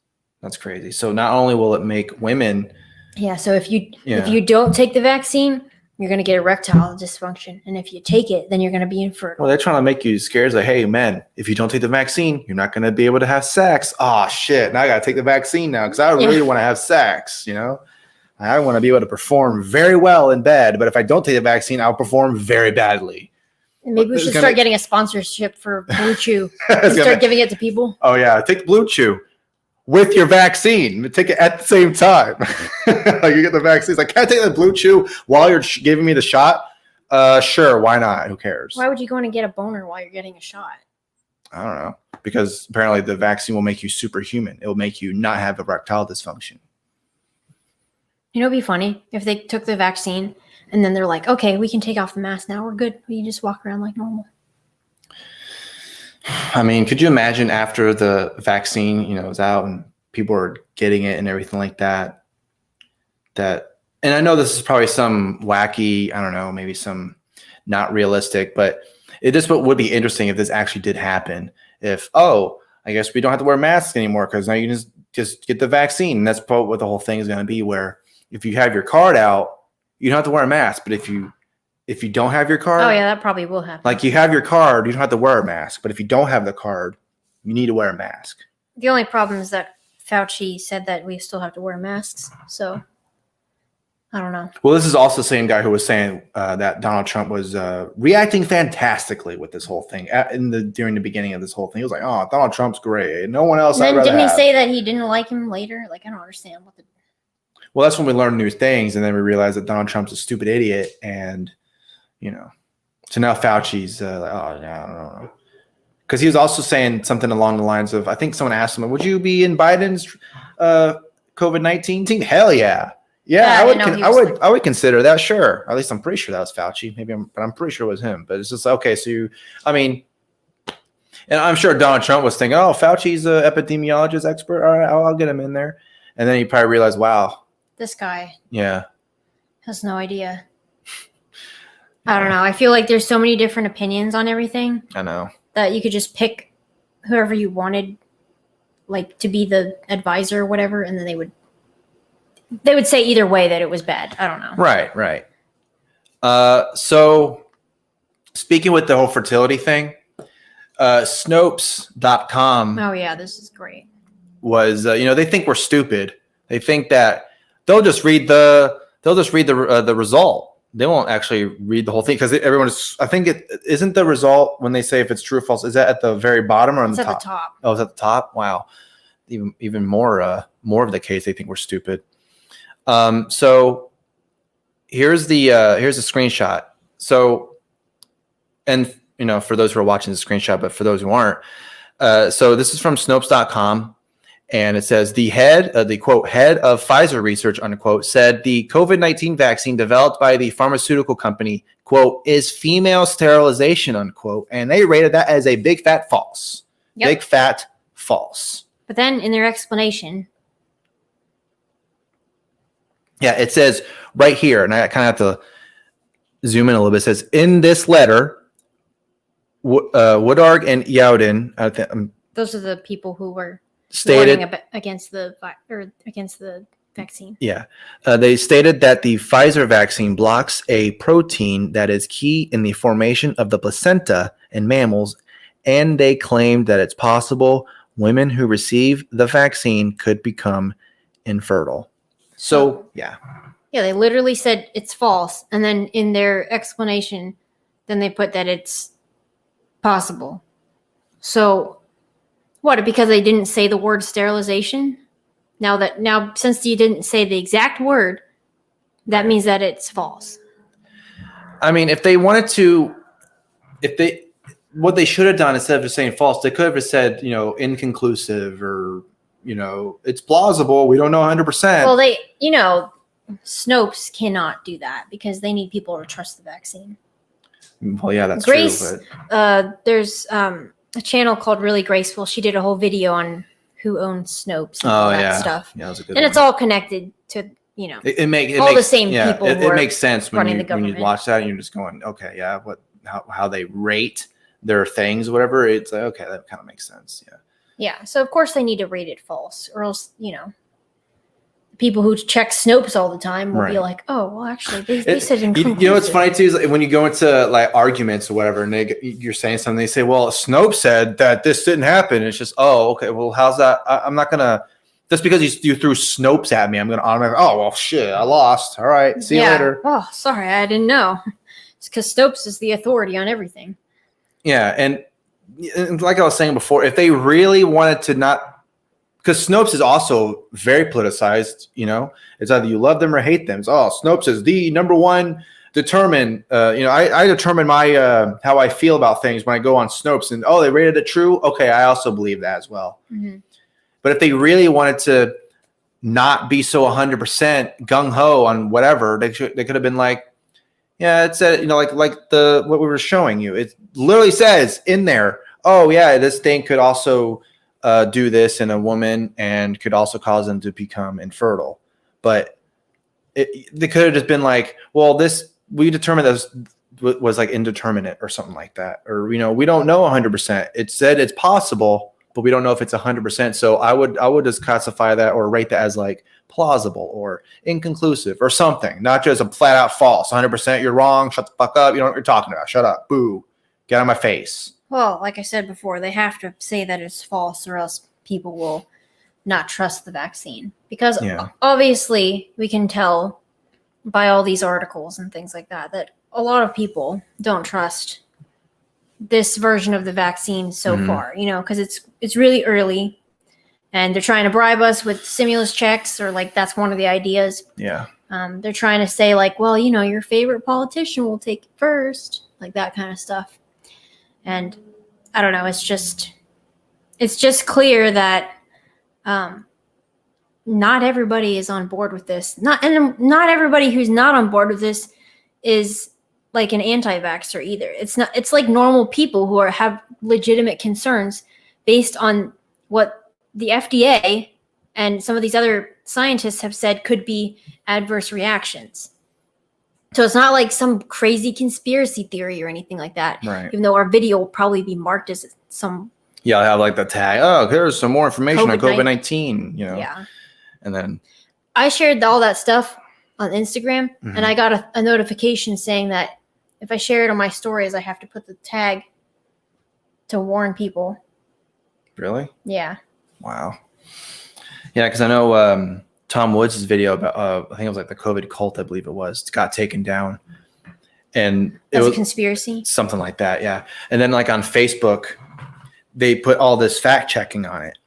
crazy. So not only will it make women. Yeah. So if you don't take the vaccine, you're going to get erectile dysfunction. And if you take it, then you're going to be infertile. Well, they're trying to make you scared. It's like, hey, men, if you don't take the vaccine, you're not going to be able to have sex. Oh, shit. Now I got to take the vaccine now because I really want to have sex, I want to be able to perform very well in bed. But if I don't take the vaccine, I'll perform very badly. And maybe we should start getting a sponsorship for Blue Chew and start giving it to people. Oh, yeah. Take the Blue Chew with your vaccine. Take it at the same time. Like you get the vaccine. It's like, can I take the Blue Chew while you're giving me the shot? Sure. Why not? Who cares? Why would you go in and get a boner while you're getting a shot? I don't know. Because apparently the vaccine will make you superhuman. It will make you not have erectile dysfunction. It'd be funny if they took the vaccine and then they're like, okay, we can take off the mask now. We're good. We can just walk around like normal. I mean, could you imagine after the vaccine, is out and people are getting it and everything like that, and I know this is probably some wacky, I don't know, maybe some not realistic, but this would be interesting if this actually did happen. If, I guess we don't have to wear masks anymore because now you can just get the vaccine. And that's probably what the whole thing is going to be, where if you have your card out, you don't have to wear a mask. But if you don't have your card, that probably will happen. Like you have your card, you don't have to wear a mask. But if you don't have the card, you need to wear a mask. The only problem is that Fauci said that we still have to wear masks. So I don't know. Well, this is also the same guy who was saying that Donald Trump was reacting fantastically with this whole thing during the beginning of this whole thing. He was like, "Oh, Donald Trump's great. No one else." And then didn't he say that he didn't like him later? Like, I don't understand what the. Well, that's when we learn new things, and then we realize that Donald Trump's a stupid idiot, and so now Fauci's like, "Oh, yeah, I don't know," because he was also saying something along the lines of, I think someone asked him, "Would you be in Biden's COVID-19 team?" Hell yeah. Yeah, I would consider that. Sure, at least I'm pretty sure that was Fauci. But I'm pretty sure it was him. But it's just okay. So and I'm sure Donald Trump was thinking, "Oh, Fauci's an epidemiologist expert. All right, I'll get him in there." And then he probably realized, "Wow, this guy, has no idea." I don't know. I feel like there's so many different opinions on everything. I know that you could just pick whoever you wanted, like to be the advisor or whatever, and then they would say either way that it was bad. I don't know. Right. So speaking with the whole fertility thing, Snopes.com. Oh yeah, this is great. Was they think we're stupid. They think that they'll just read the result. They won't actually read the whole thing because I think it isn't the result when they say if it's true or false. Is that at the very bottom or on the top? At the top. Oh, it's at the top. Wow, even more of the case. They think we're stupid. So here's the screenshot. So, and for those who are watching the screenshot, but for those who aren't, so this is from Snopes.com. And it says the quote, head of Pfizer research, unquote, said the COVID-19 vaccine developed by the pharmaceutical company, quote, is female sterilization, unquote. And they rated that as a big fat false. Yep. Big fat false. But then in their explanation. Yeah, it says right here, and I kind of have to zoom in a little bit. It says, in this letter, Woodard and Yowden. Those are the people who were stated against the vaccine. Yeah. They stated that the Pfizer vaccine blocks a protein that is key in the formation of the placenta in mammals, and they claimed that it's possible women who receive the vaccine could become infertile. So, yeah. Yeah, they literally said it's false, and then in their explanation, then they put that it's possible. So what, because they didn't say the word sterilization? Now since you didn't say the exact word, that means that it's false. I mean, if they wanted to, what they should have done instead of just saying false, they could have said, inconclusive or, it's plausible. We don't know 100%. Well, Snopes cannot do that because they need people to trust the vaccine. Well, yeah, that's Grace, true. There's a channel called Really Graceful. She did a whole video on who owns Snopes and all that stuff. Yeah, that was a good one. It's all connected to, it makes the same people. It makes sense when you watch that and you're just going, okay, yeah, how they rate their things, whatever. It's like, okay, that kind of makes sense. Yeah. Yeah. So of course they need to rate it false, or else, people who check Snopes all the time will be like, oh, well, actually, they said inconclusive. What's funny too is when you go into like arguments or whatever, and you're saying something, they say, well, Snopes said that this didn't happen. It's just, oh, okay, well, how's that? I'm not gonna just because you threw Snopes at me, I'm gonna automatically, oh, well, shit, I lost. All right, see you later. Oh, sorry, I didn't know. It's because Snopes is the authority on everything. Yeah, and like I was saying before, if they really wanted to not. Because Snopes is also very politicized, It's either you love them or hate them. It's, Snopes is the number one determine. I determine my how I feel about things when I go on Snopes. And, they rated it true? Okay, I also believe that as well. Mm-hmm. But if they really wanted to not be so 100% gung-ho on whatever, they could have been like, yeah, it said, like what we were showing you. It literally says in there, oh, yeah, this thing could also – do this in a woman and could also cause them to become infertile. But they could have just been like, well, we determined this was like indeterminate or something like that. Or, we don't know 100%. It said it's possible, but we don't know if it's 100%. So I would just classify that or rate that as like plausible or inconclusive or something, not just a flat out false. 100% you're wrong. Shut the fuck up. You know what you're talking about. Shut up. Boo. Get out of my face. Well, like I said before, they have to say that it's false or else people will not trust the vaccine, because Yeah. obviously we can tell by all these articles and things like that a lot of people don't trust this version of the vaccine so far, because it's really early and they're trying to bribe us with stimulus checks, or like that's one of the ideas. Yeah. They're trying to say like, well, your favorite politician will take it first, like that kind of stuff. And I don't know, it's just clear that not everybody is on board with this. Not everybody who's not on board with this is like an anti-vaxxer either. It's like normal people who have legitimate concerns based on what the FDA and some of these other scientists have said could be adverse reactions. So it's not like some crazy conspiracy theory or anything like that. Right. Even though our video will probably be marked as some. Yeah, I have like the tag. Oh, there's some more information on COVID-19. Yeah. And then I shared all that stuff on Instagram, and I got a notification saying that if I share it on my stories, I have to put the tag to warn people. Really? Yeah. Wow. Yeah, because I know Tom Woods' video about I think it was like the COVID cult, I believe it was, got taken down, and it was a conspiracy, something like that. Yeah, and then like on Facebook, they put all this fact checking on it,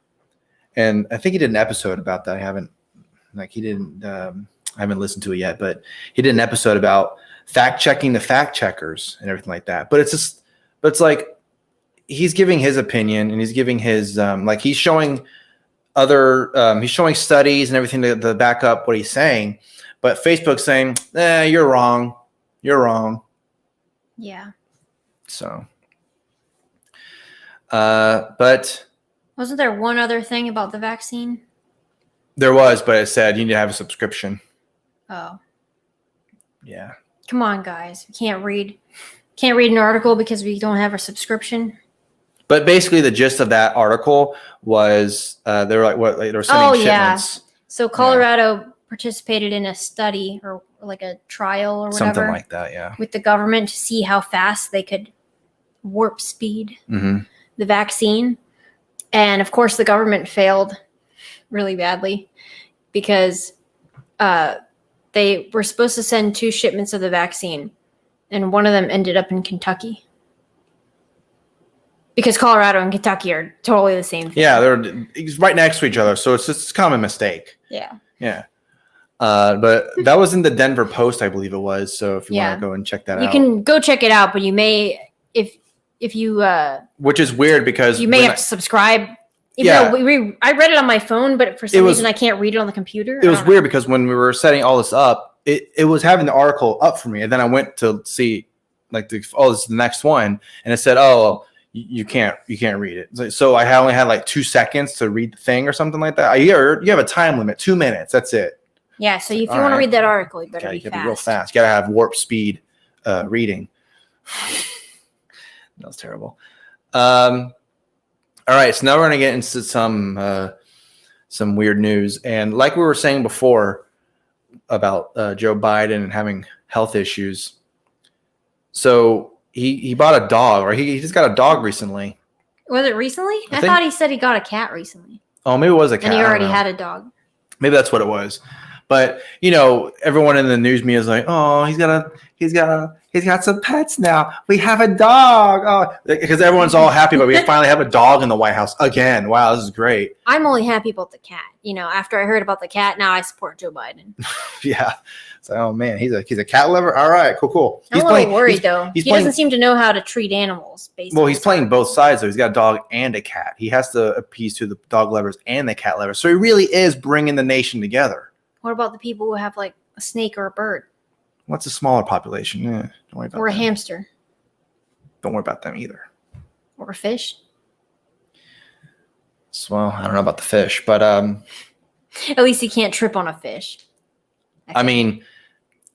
and I think he did an episode about that. I haven't listened to it yet, but he did an episode about fact checking the fact checkers and everything like that. But it's like he's giving his opinion, and he's giving his like he's showing he's showing studies and everything to back up what he's saying, but Facebook's saying, you're wrong. Yeah. So, but wasn't there one other thing about the vaccine? There was, but it said you need to have a subscription. Oh. Yeah. Come on, guys. We can't read an article because we don't have a subscription. But basically, the gist of that article was they were like, they were sending shipments. Yeah. So Colorado participated in a study or like a trial or whatever. Something like that, yeah. With the government to see how fast they could warp speed the vaccine. And of course, the government failed really badly because they were supposed to send 2 shipments of the vaccine, and one of them ended up in Kentucky. Because Colorado and Kentucky are totally the same thing. Yeah, they're right next to each other, so it's just a common mistake. Yeah. Yeah. But that was in the Denver Post, I believe it was. So if you want to go and check that out. You can go check it out, but you may, if you... which is weird because... You may have to subscribe. I read it on my phone, but for some reason I can't read it on the computer. It was weird because when we were setting all this up, it was having the article up for me. And then I went to see, like, this is the next one. And it said, you can't read it. So I only had like 2 seconds to read the thing or something like that. You have a time limit, 2 minutes. That's it. Yeah. So if you want to read that article, you better be fast. Be real fast. You got to have warp speed reading. That was terrible. All right. So now we're going to get into some weird news. And like we were saying before about Joe Biden and having health issues. So he bought a dog, or he just got a dog recently. Was it recently? I thought he said he got a cat recently. Oh, maybe it was a cat. And he already had a dog. Maybe that's what it was. But everyone in the news media is like, oh, he's got some pets now. We have a dog. Oh, because everyone's all happy, but we finally have a dog in the White House again. Wow, this is great. I'm only happy about the cat. After I heard about the cat, now I support Joe Biden. Yeah. So, oh man, he's a cat lover. All right, cool. I'm a little worried though. He doesn't seem to know how to treat animals. Basically. Well, he's playing both sides though. He's got a dog and a cat. He has to appease to the dog lovers and the cat lovers. So he really is bringing the nation together. What about the people who have like a snake or a bird? What's a smaller population? Don't worry about that. Or a hamster. Don't worry about them either. Or a fish. So, well, I don't know about the fish, but at least he can't trip on a fish. I mean,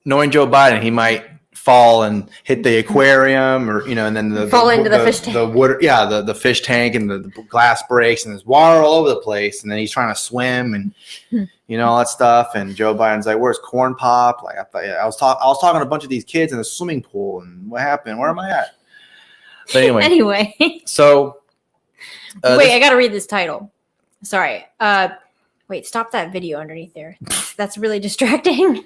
knowing Joe Biden, he might fall and hit the aquarium, or and then fall into the fish tank. The water, the fish tank, and the glass breaks, and there's water all over the place, and then he's trying to swim and all that stuff. And Joe Biden's like, "Where's Corn Pop?" Like I was talking to a bunch of these kids in the swimming pool, and what happened? Where am I at? But anyway, so wait, I got to read this title. Sorry. Wait, stop that video underneath there. That's really distracting.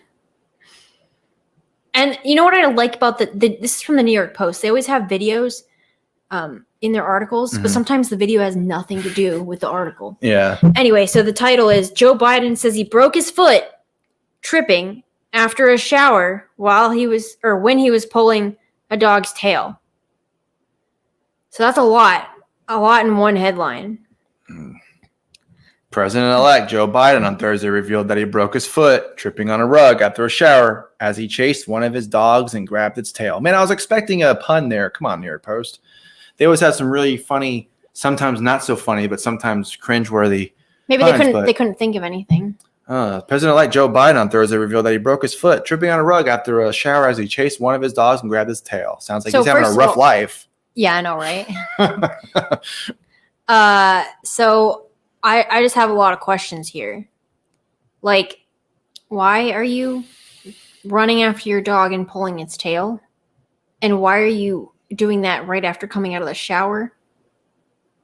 And you know what I like about this is from the New York Post. They always have videos in their articles, but sometimes the video has nothing to do with the article. Yeah. Anyway, so the title is Joe Biden says he broke his foot tripping after a shower when he was pulling a dog's tail. So that's a lot in one headline. President-elect Joe Biden on Thursday revealed that he broke his foot tripping on a rug after a shower as he chased one of his dogs and grabbed its tail. Man, I was expecting a pun there. Come on, New York Post. They always have some really funny, sometimes not so funny, but sometimes cringeworthy. Maybe puns, they couldn't think of anything. President-elect Joe Biden on Thursday revealed that he broke his foot tripping on a rug after a shower as he chased one of his dogs and grabbed his tail. Sounds like he's having a rough life. Yeah, I know, right? So I just have a lot of questions here. Like, why are you running after your dog and pulling its tail? And why are you doing that right after coming out of the shower?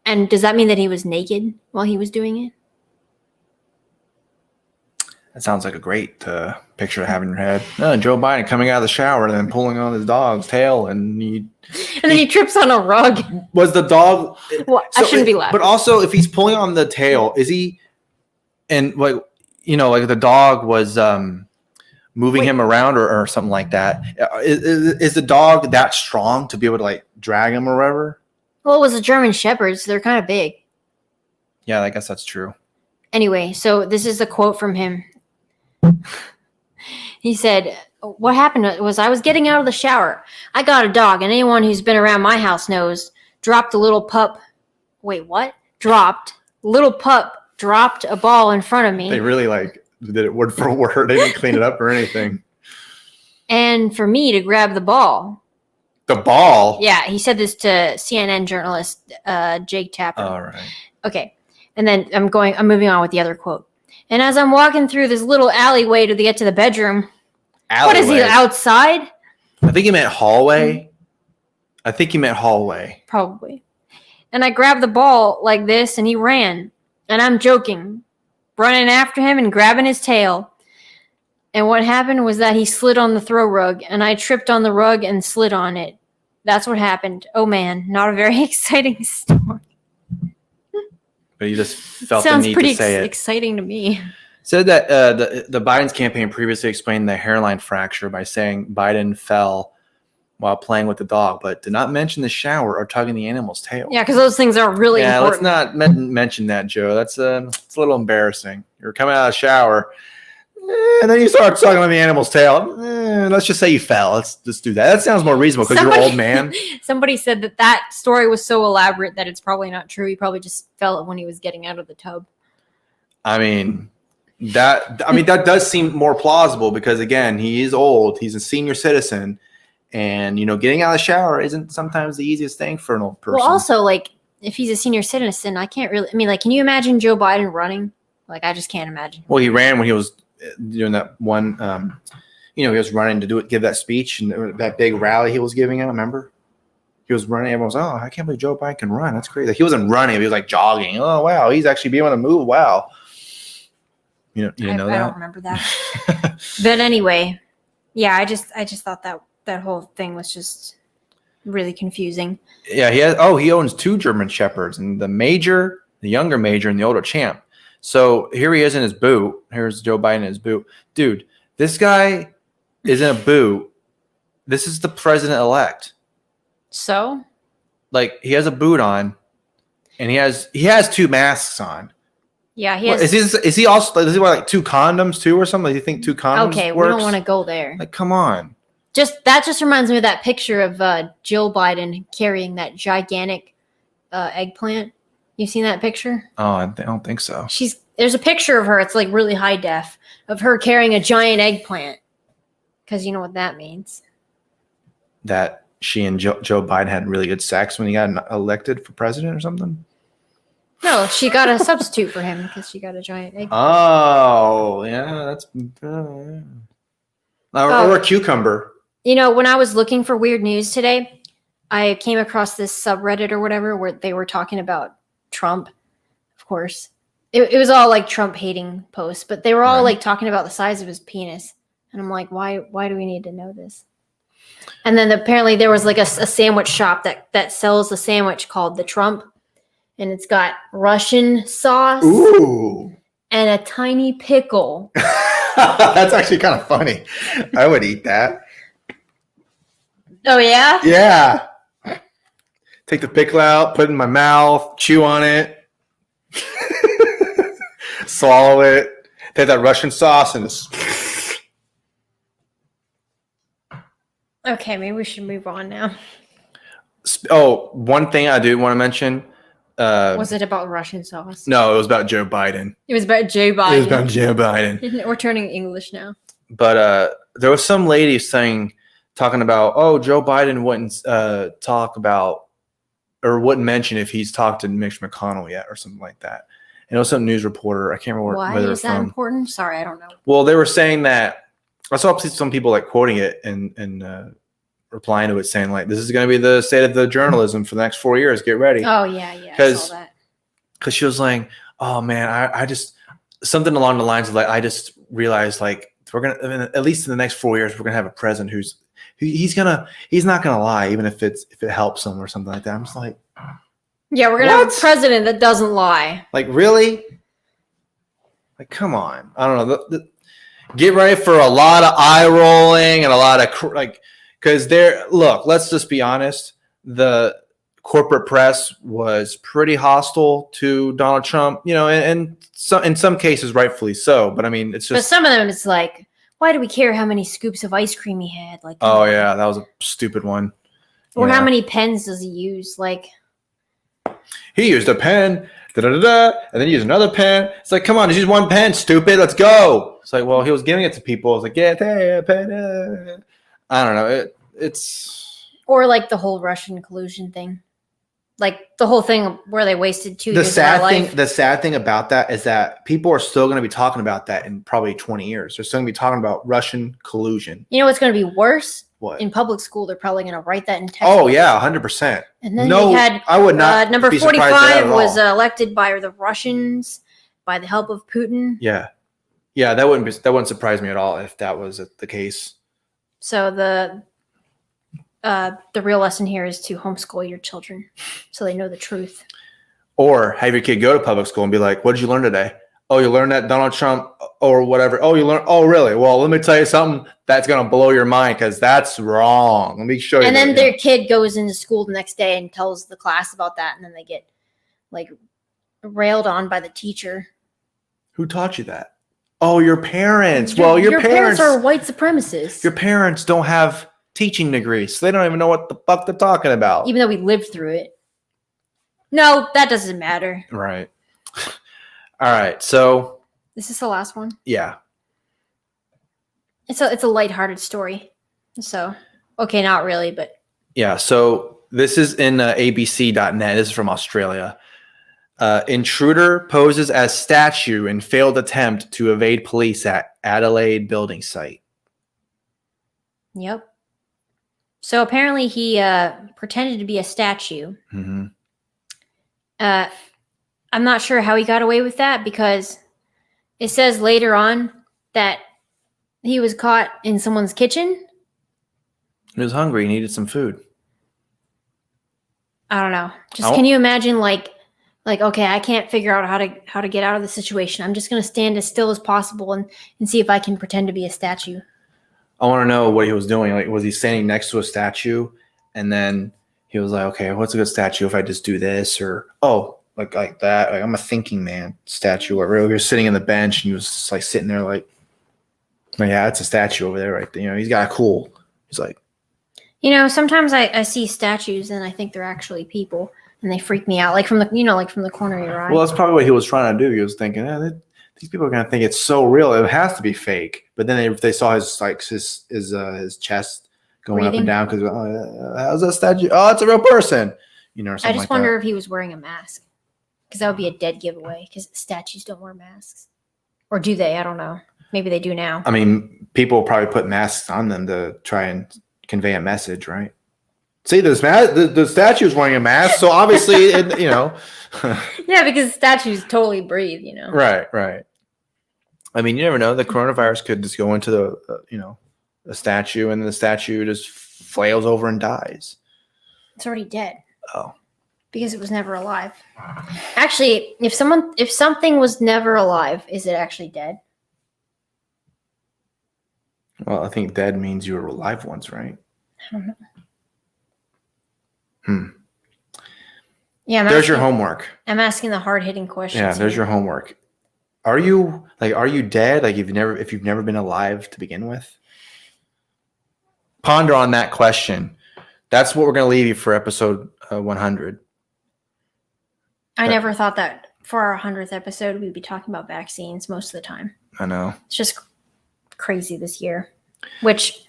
And does that mean that he was naked while he was doing it? That sounds like a great picture to have in your head. Joe Biden coming out of the shower and then pulling on his dog's tail, and then he trips on a rug. Was the dog? Well, I shouldn't be laughing. But also, if he's pulling on the tail, is he? And like the dog was moving him around or something like that. Is the dog that strong to be able to like drag him or whatever? Well, it was a German Shepherd, so they're kind of big. Yeah, I guess that's true. Anyway, so this is a quote from him. He said, what happened was I was getting out of the shower. I got a dog, and anyone who's been around my house knows. Little pup dropped a ball in front of me. They really did it word for word. They didn't clean it up or anything. And for me to grab the ball. The ball? Yeah, he said this to CNN journalist Jake Tapper. All right. Okay. And then I'm moving on with the other quote. And as I'm walking through this little alleyway to get to the bedroom, what is he, outside? I think he meant hallway. Probably. And I grabbed the ball like this, and he ran. And I'm joking, running after him and grabbing his tail. And what happened was that he slid on the throw rug, and I tripped on the rug and slid on it. That's what happened. Oh, man, not a very exciting story. But you just felt the need to say it. Sounds pretty exciting to me. Said that the Biden's campaign previously explained the hairline fracture by saying Biden fell while playing with the dog, but did not mention the shower or tugging the animal's tail. Yeah, because those things are really important. Yeah, let's not mention that, Joe. It's a little embarrassing. You're coming out of the shower, and then you start tugging on the animal's tail. Let's just say you fell. Let's just do that. That sounds more reasonable because you're an old man. Somebody said that story was so elaborate that it's probably not true. He probably just fell when he was getting out of the tub. I mean, that does seem more plausible because, again, he is old. He's a senior citizen. And, getting out of the shower isn't sometimes the easiest thing for an old person. Well, also, if he's a senior citizen, I can't really – can you imagine Joe Biden running? I just can't imagine. Well, he ran when he was doing that one he was running to give that speech and that big rally he was giving out, remember? He was running. Everyone was, oh, I can't believe Joe Biden can run. That's crazy. He wasn't running. He was jogging. Oh, wow. He's actually being able to move. Wow. You know that? I don't remember that. But anyway, yeah, I just thought that whole thing was just really confusing. Yeah, he owns 2 German Shepherds, and the younger major, and the older champ. So here he is in his boot. Here's Joe Biden in his boot. Dude, this guy is in a boot. This is the president-elect. So? He has a boot on, and he has 2 masks on. Yeah, he has. Is he also? Does he wear 2 condoms too, or something? Do you think 2 condoms? Okay, works? We don't want to go there. Come on. That just reminds me of that picture of Jill Biden carrying that gigantic eggplant. You seen that picture? Oh, I don't think so. There's a picture of her. It's really high def of her carrying a giant eggplant. Because you know what that means. That she and Joe Biden had really good sex when he got elected for president or something? No, she got a substitute for him because she got a giant egg. Oh, yeah, that's or a cucumber. When I was looking for weird news today, I came across this subreddit or whatever where they were talking about Trump, of course, it was all like Trump hating posts, but they were all Right. like talking about the size of his penis. And I'm like, why do we need to know this? And then apparently there was like a sandwich shop that sells a sandwich called the Trump, and it's got Russian sauce Ooh. and a tiny pickle. That's actually kind of funny. I would eat that. Oh yeah? Yeah. Take the pickle out, put it in my mouth, chew on it, swallow it, take that Russian sauce and just. Okay, maybe we should move on now. Oh, one thing I do want to mention. Was it about Russian sauce? No, it was about Joe Biden. It was about Joe Biden. It was about Joe Biden. We're turning English now. But there was some lady talking about, oh, Joe Biden wouldn't talk about or wouldn't mention if he's talked to Mitch McConnell yet or something like that. And it was some news reporter. I can't remember why whether is that important. Sorry, I don't know. Well, they were saying that I saw some people like quoting it and replying to it saying like, this is going to be the state of the journalism for the next 4 years. Get ready. Oh yeah, I saw that. Because she was like, oh man, I just something along the lines of like, I just realized like we're gonna at least in the next 4 years we're gonna have a president he's not gonna lie even if it helps him or something like that. I'm just like, yeah, we're gonna have a president that doesn't lie. Like really? Like come on, I don't know. Get ready for a lot of eye rolling and a lot of because let's just be honest, the corporate press was pretty hostile to Donald Trump, and in some cases rightfully so. But I mean, it's just. But some of them, it's like, why do we care how many scoops of ice cream he had? Like, oh yeah, that was a stupid one. Or how many pens does he use? Like, he used a pen, and then he used another pen. It's like, come on, just use one pen, stupid. Let's go. It's like, well, he was giving it to people. It's like, yeah, a pen. I don't know. It's. Or like the whole Russian collusion thing. Like the whole thing where they wasted 2 years of their life. The sad thing about that is that people are still going to be talking about that in probably 20 years. They're still going to be talking about Russian collusion. You know what's going to be worse? What? In public school, they're probably going to write that in textbooks. Oh, yeah, 100%. And then they had I would not number be 45 was elected by the Russians by the help of Putin. Yeah. Yeah, that wouldn't surprise me at all if that was the case. So the real lesson here is to homeschool your children so they know the truth. Or have your kid go to public school and be like, what did you learn today? Oh, you learned that Donald Trump or whatever. Oh, you learned. Oh, really? Well, let me tell you something that's going to blow your mind because that's wrong. Let me show you. And then their kid goes into school the next day and tells the class about that. And then they get like railed on by the teacher. Who taught you that? Oh, your parents. Your parents are white supremacists. Your parents don't have teaching degrees, so they don't even know what the fuck they're talking about. Even though we lived through it. No, that doesn't matter. Right. All right. So is this the last one? Yeah. It's a lighthearted story. So okay, not really, but yeah. So this is in abc.net. This is from Australia. Intruder poses as statue in failed attempt to evade police at Adelaide building site. Yep. So apparently he pretended to be a statue. Mm-hmm. I'm not sure how he got away with that because it says later on that he was caught in someone's kitchen. He was hungry. He needed some food. I don't know. Can you imagine like, okay, I can't figure out how to get out of the situation. I'm just going to stand as still as possible and see if I can pretend to be a statue. I want to know what he was doing. Like, was he standing next to a statue and then he was like, okay, what's a good statue if I just do this? Or, like that. Like, I'm a thinking man statue. Or you're sitting in the bench and he was just like sitting there like, oh, yeah, it's a statue over there, right there. He's got a cool. He's like. Sometimes I see statues and I think they're actually people and they freak me out. Like from the corner of your eye. Well, that's probably what he was trying to do. He was thinking, these people are going to think it's so real. It has to be fake. But then they saw his chest going breathing. Up and down because how's that statue? Oh, it's a real person. Or something I just wonder if he was wearing a mask because that would be a dead giveaway because statues don't wear masks. Or do they? I don't know. Maybe they do now. I mean, people probably put masks on them to try and convey a message, right? See, the statue is wearing a mask, so obviously, Yeah, because statues totally breathe, Right. I mean, you never know. The coronavirus could just go into the statue, and the statue just flails over and dies. It's already dead. Oh. Because it was never alive. Actually, if something was never alive, is it actually dead? Well, I think dead means you were alive once, right? I don't know. Yeah, there's your homework. I'm asking the hard-hitting questions. Yeah, there's your homework. Are you dead? Like if you've never been alive to begin with? Ponder on that question. That's what we're going to leave you for episode 100. I never thought that for our 100th episode we'd be talking about vaccines most of the time. I know. It's just crazy this year, which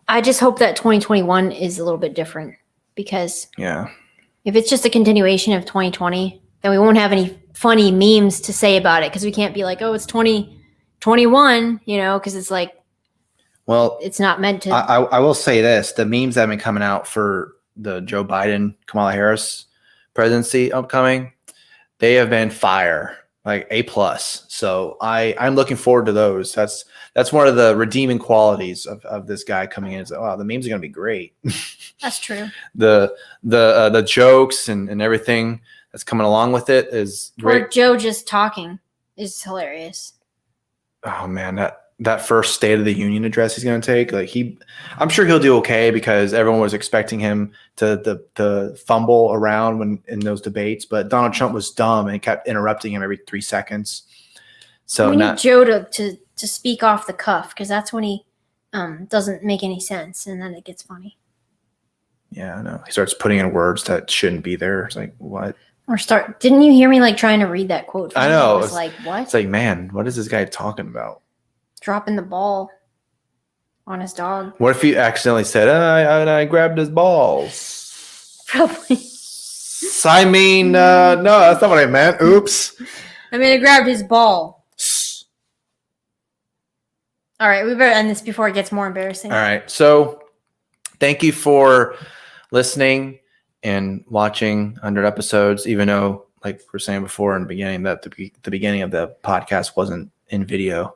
I just hope that 2021 is a little bit different because if it's just a continuation of 2020, then we won't have any funny memes to say about it because we can't be like, oh, it's 2021, because it's like, well, it's not meant to. I will say this. The memes that have been coming out for the Joe Biden, Kamala Harris presidency upcoming, they have been fire, like A+. So I'm looking forward to those. That's one of the redeeming qualities of this guy coming in. Is wow, the memes are going to be great. That's true. The jokes and everything that's coming along with it is great. Or Joe just talking is hilarious. Oh man, that first State of the Union address he's going to take, I'm sure he'll do okay because everyone was expecting him to fumble around when in those debates. But Donald Trump was dumb and kept interrupting him every 3 seconds. So we need Joe to speak off the cuff because that's when he doesn't make any sense and then it gets funny. Yeah, I know. He starts putting in words that shouldn't be there. It's like, what? Didn't you hear me trying to read that quote? I know. I was like, what? It's like, man, what is this guy talking about? Dropping the ball on his dog. What if he accidentally said, I grabbed his balls? Probably. I mean, no, that's not what I meant. Oops. I grabbed his ball. All right, we better end this before it gets more embarrassing. All right, so thank you for listening and watching 100 episodes, even though, like we were saying before in the beginning, that the beginning of the podcast wasn't in video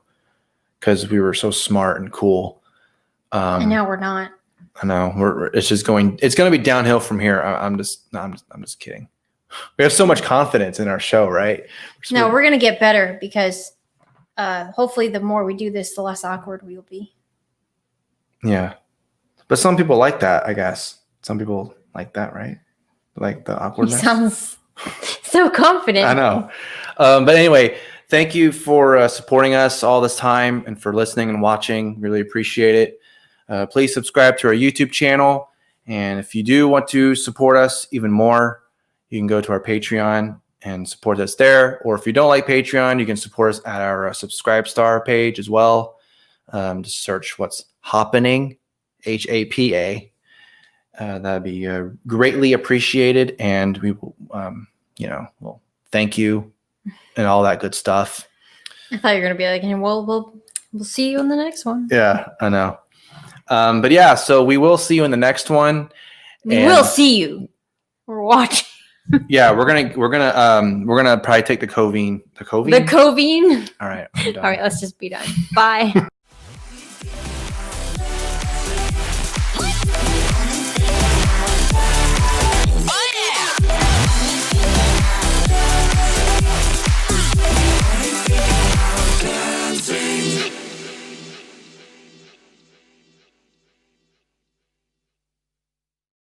because we were so smart and cool. And now we're not. I know. It's going to be downhill from here. I'm just kidding. We have so much confidence in our show, right? We're going to get better because hopefully the more we do this, the less awkward we will be. Yeah. But some people like that, I guess. Some people like that, right? Like the awkwardness. He sounds so confident. I know. But anyway, thank you for supporting us all this time and for listening and watching. Really appreciate it. Please subscribe to our YouTube channel. And if you do want to support us even more, you can go to our Patreon and support us there. Or if you don't like Patreon, you can support us at our Subscribe Star page as well. Just search what's HAPAning, HAPA. That'd be greatly appreciated. And we will, we'll thank you and all that good stuff. I thought you were going to be like, we'll see you in the next one. Yeah, I know. But yeah, so we will see you in the next one. We will see you. We're watching. Yeah, we're gonna probably take the Covine. The Covine? The Covine. All right. I'm done. All right, let's just be done. Bye.